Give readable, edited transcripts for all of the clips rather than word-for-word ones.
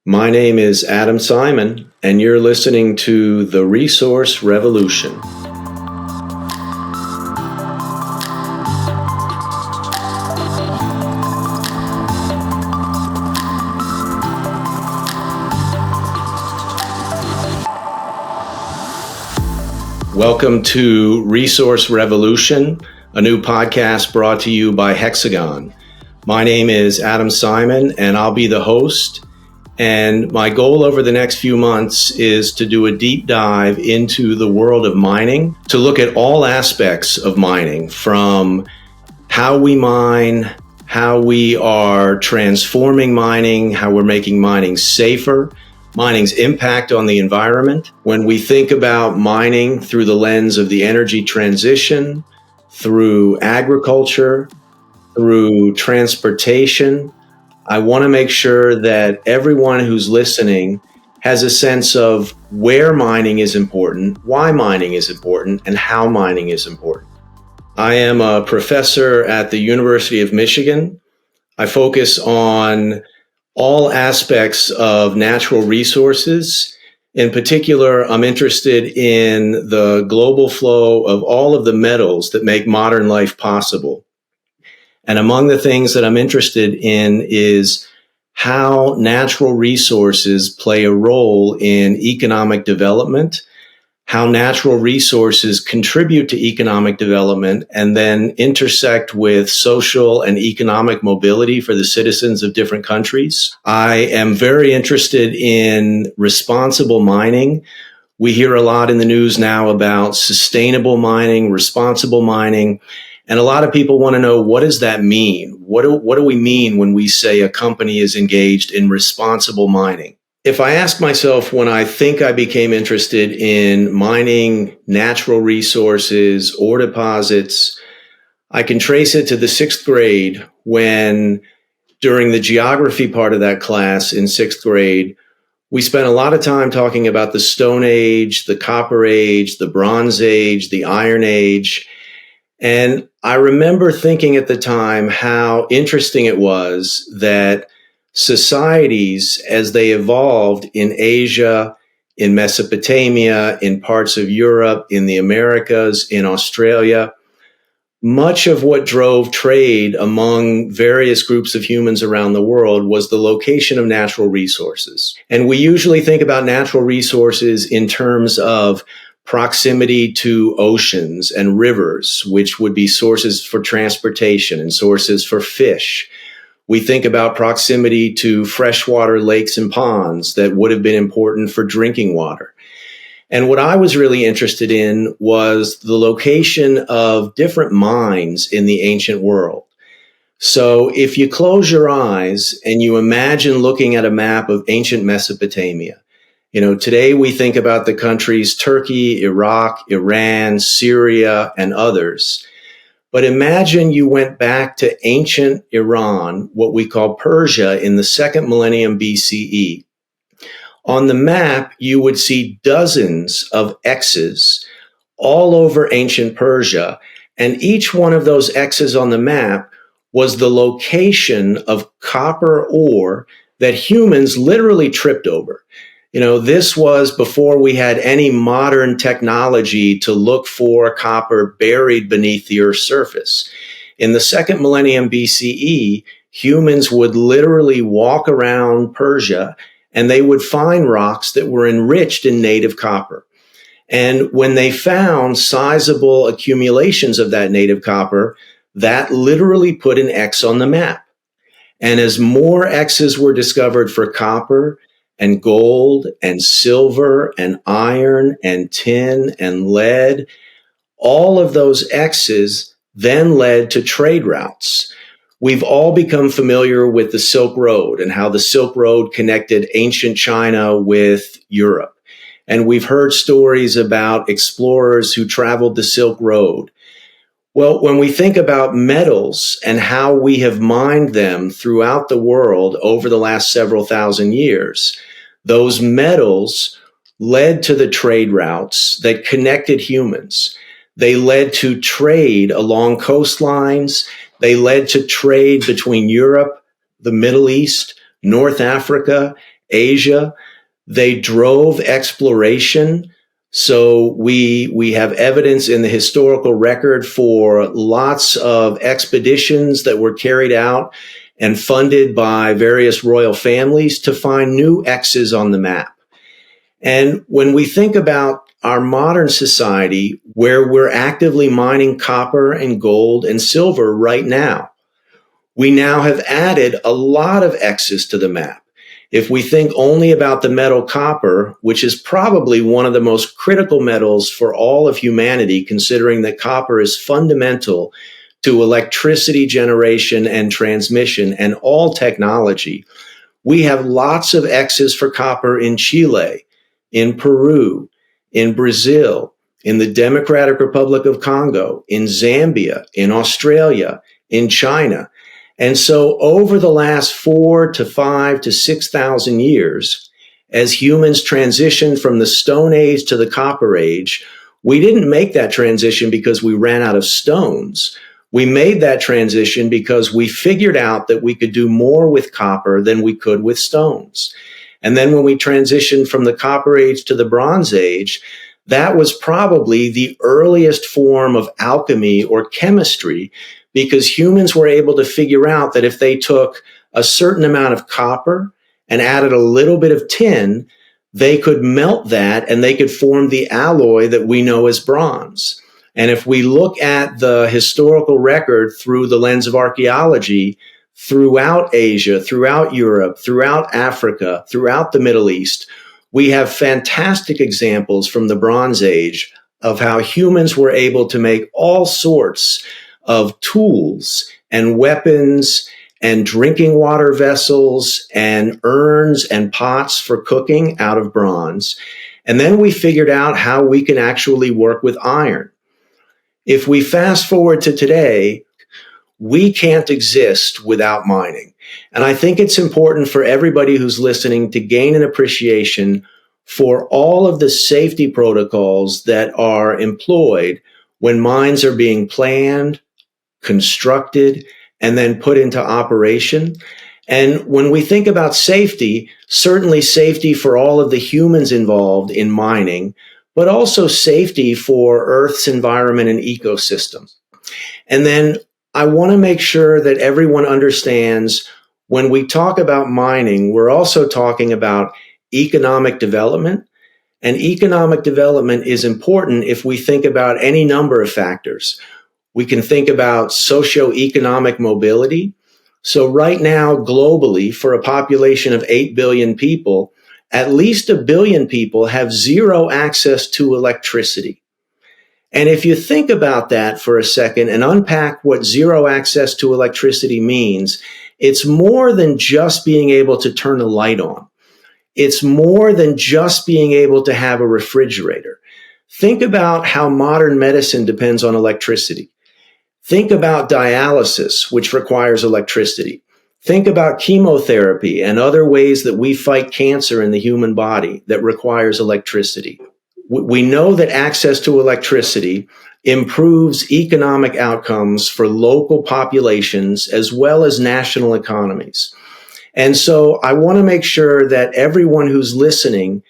My name is Adam Simon, and you're listening to The Resource Revolution. Welcome to Resource Revolution, a new podcast brought to you by Hexagon. My name is Adam Simon, and I'll be the host. And my goal over the next few months is to do a deep dive into the world of mining, to look at all aspects of mining, from how we mine, how we are transforming mining, how we're making mining safer, mining's impact on the environment. When we think about mining through the lens of the energy transition, through agriculture, through transportation, I want to make sure that everyone who's listening has a sense of where mining is important, why mining is important, and how mining is important. I am a professor at the University of Michigan. I focus on all aspects of natural resources. In particular, I'm interested in the global flow of all of the metals that make modern life possible. And among the things that I'm interested in is how natural resources play a role in economic development, how natural resources contribute to economic development and then intersect with social and economic mobility for the citizens of different countries. I am very interested in responsible mining. We hear a lot in the news now about sustainable mining, responsible mining, and a lot of people want to know, what does that mean? What do we mean when we say a company is engaged in responsible mining? If I ask myself when I think I became interested in mining natural resources or deposits, I can trace it to the 6th grade when, during the geography part of that class in 6th grade, we spent a lot of time talking about the Stone Age, the Copper Age, the Bronze Age, the Iron Age. And I remember thinking at the time how interesting it was that societies, as they evolved in Asia, in Mesopotamia, in parts of Europe, in the Americas, in Australia, much of what drove trade among various groups of humans around the world was the location of natural resources. And we usually think about natural resources in terms of proximity to oceans and rivers, which would be sources for transportation and sources for fish. We think about proximity to freshwater lakes and ponds that would have been important for drinking water. And what I was really interested in was the location of different mines in the ancient world. So if you close your eyes and you imagine looking at a map of ancient Mesopotamia, today we think about the countries Turkey, Iraq, Iran, Syria, and others. But imagine you went back to ancient Iran, what we call Persia, in the 2nd millennium BCE. On the map, you would see dozens of X's all over ancient Persia. And each one of those X's on the map was the location of copper ore that humans literally tripped over. This was before we had any modern technology to look for copper buried beneath the Earth's surface. In the 2nd millennium BCE, humans would literally walk around Persia and they would find rocks that were enriched in native copper. And when they found sizable accumulations of that native copper, that literally put an X on the map. And as more X's were discovered for copper and gold and silver and iron and tin and lead, all of those X's then led to trade routes. We've all become familiar with the Silk Road and how the Silk Road connected ancient China with Europe. And we've heard stories about explorers who traveled the Silk Road. Well, when we think about metals and how we have mined them throughout the world over the last several thousand years, those metals led to the trade routes that connected humans. They led to trade along coastlines. They led to trade between Europe, the Middle East, North Africa, Asia. They drove exploration. So we have evidence in the historical record for lots of expeditions that were carried out and funded by various royal families to find new X's on the map. And when we think about our modern society, where we're actively mining copper and gold and silver right now, we now have added a lot of X's to the map. If we think only about the metal copper, which is probably one of the most critical metals for all of humanity, considering that copper is fundamental to electricity generation and transmission and all technology, we have lots of X's for copper in Chile, in Peru, in Brazil, in the Democratic Republic of Congo, in Zambia, in Australia, in China. And so over the last 4,000 to 5,000 to 6,000 years, as humans transitioned from the Stone Age to the Copper Age, we didn't make that transition because we ran out of stones. We made that transition because we figured out that we could do more with copper than we could with stones. And then when we transitioned from the Copper Age to the Bronze Age, that was probably the earliest form of alchemy or chemistry, because humans were able to figure out that if they took a certain amount of copper and added a little bit of tin, they could melt that and they could form the alloy that we know as bronze. And if we look at the historical record through the lens of archaeology, throughout Asia, throughout Europe, throughout Africa, throughout the Middle East, we have fantastic examples from the Bronze Age of how humans were able to make all sorts of tools and weapons and drinking water vessels and urns and pots for cooking out of bronze. And then we figured out how we can actually work with iron. If we fast forward to today, we can't exist without mining. And I think it's important for everybody who's listening to gain an appreciation for all of the safety protocols that are employed when mines are being planned, constructed, and then put into operation. And when we think about safety, certainly safety for all of the humans involved in mining, but also safety for Earth's environment and ecosystem. And then I want to make sure that everyone understands when we talk about mining, we're also talking about economic development. And economic development is important if we think about any number of factors. We can think about socioeconomic mobility. So right now, globally, for a population of 8 billion people, at least 1 billion people have zero access to electricity. And if you think about that for a second and unpack what zero access to electricity means, it's more than just being able to turn a light on. It's more than just being able to have a refrigerator. Think about how modern medicine depends on electricity. Think about dialysis, which requires electricity. Think about chemotherapy and other ways that we fight cancer in the human body that requires electricity. We know that access to electricity improves economic outcomes for local populations as well as national economies. And so I want to make sure that everyone who's listening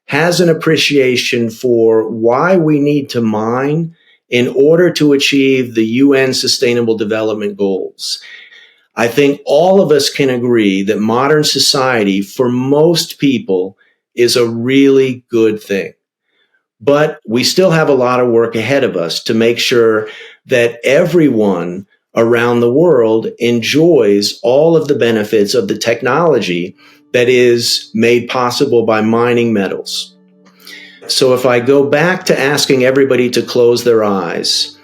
has an appreciation for why we need to mine in order to achieve the UN Sustainable Development Goals. I think all of us can agree that modern society, for most people, is a really good thing. But we still have a lot of work ahead of us to make sure that everyone around the world enjoys all of the benefits of the technology that is made possible by mining metals. So if I go back to asking everybody to close their eyes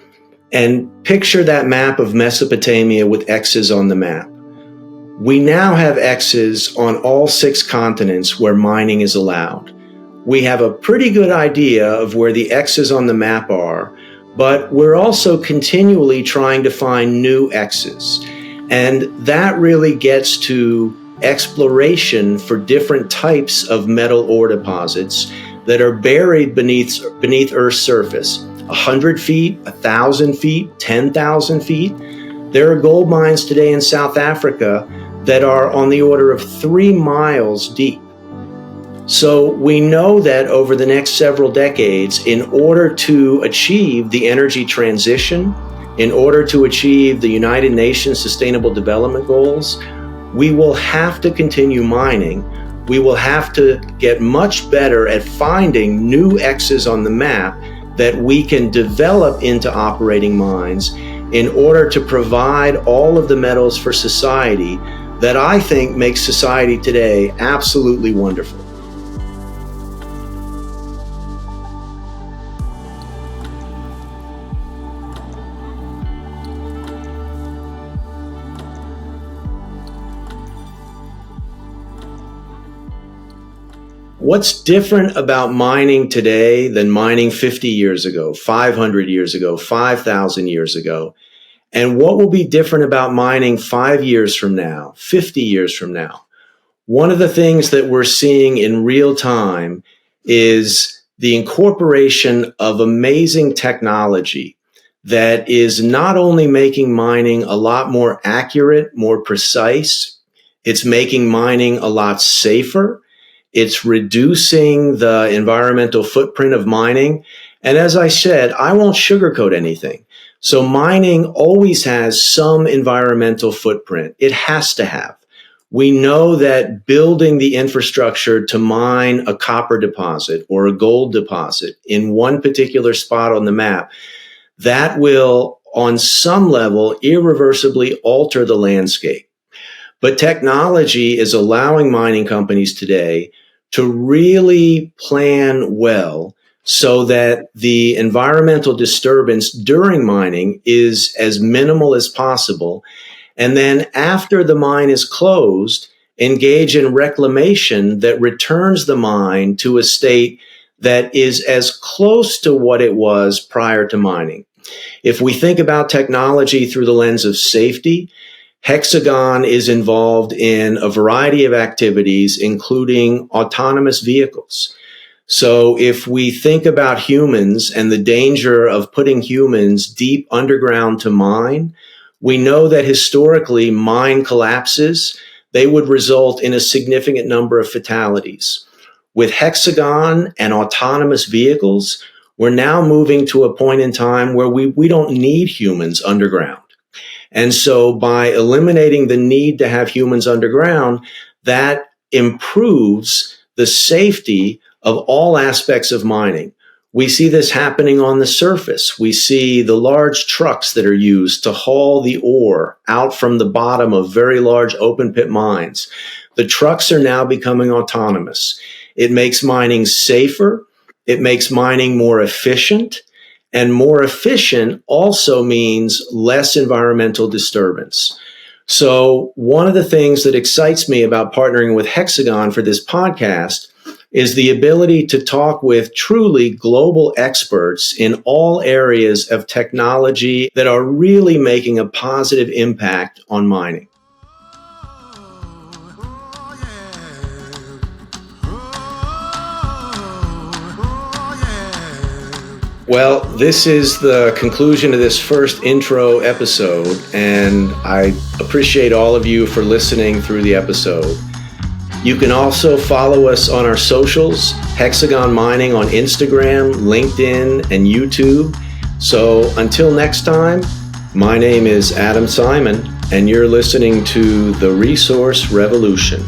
and picture that map of Mesopotamia with X's on the map, we now have X's on all 6 continents where mining is allowed. We have a pretty good idea of where the X's on the map are, but we're also continually trying to find new X's. And that really gets to exploration for different types of metal ore deposits that are buried beneath Earth's surface. 100 feet, 1,000 feet, 10,000 feet. There are gold mines today in South Africa that are on the order of 3 miles deep. So we know that over the next several decades, in order to achieve the energy transition, in order to achieve the United Nations Sustainable Development Goals, we will have to continue mining. We will have to get much better at finding new X's on the map that we can develop into operating mines in order to provide all of the metals for society that I think makes society today absolutely wonderful. What's different about mining today than mining 50 years ago, 500 years ago, 5,000 years ago? And what will be different about mining 5 years from now, 50 years from now? One of the things that we're seeing in real time is the incorporation of amazing technology that is not only making mining a lot more accurate, more precise, it's making mining a lot safer. It's reducing the environmental footprint of mining. And as I said, I won't sugarcoat anything. So mining always has some environmental footprint. It has to have. We know that building the infrastructure to mine a copper deposit or a gold deposit in one particular spot on the map, that will, on some level, irreversibly alter the landscape. But technology is allowing mining companies today to really plan well so that the environmental disturbance during mining is as minimal as possible. And then after the mine is closed, engage in reclamation that returns the mine to a state that is as close to what it was prior to mining. If we think about technology through the lens of safety, Hexagon is involved in a variety of activities, including autonomous vehicles. So if we think about humans and the danger of putting humans deep underground to mine, we know that historically mine collapses, they would result in a significant number of fatalities. With Hexagon and autonomous vehicles, we're now moving to a point in time where we don't need humans underground. And so by eliminating the need to have humans underground, that improves the safety of all aspects of mining. We see this happening on the surface. We see the large trucks that are used to haul the ore out from the bottom of very large open pit mines. The trucks are now becoming autonomous. It makes mining safer. It makes mining more efficient. And more efficient also means less environmental disturbance. So one of the things that excites me about partnering with Hexagon for this podcast is the ability to talk with truly global experts in all areas of technology that are really making a positive impact on mining. Well, this is the conclusion of this first intro episode, and I appreciate all of you for listening through the episode. You can also follow us on our socials, Hexagon Mining on Instagram, LinkedIn, and YouTube. So until next time, my name is Adam Simon, and you're listening to The Resource Revolution.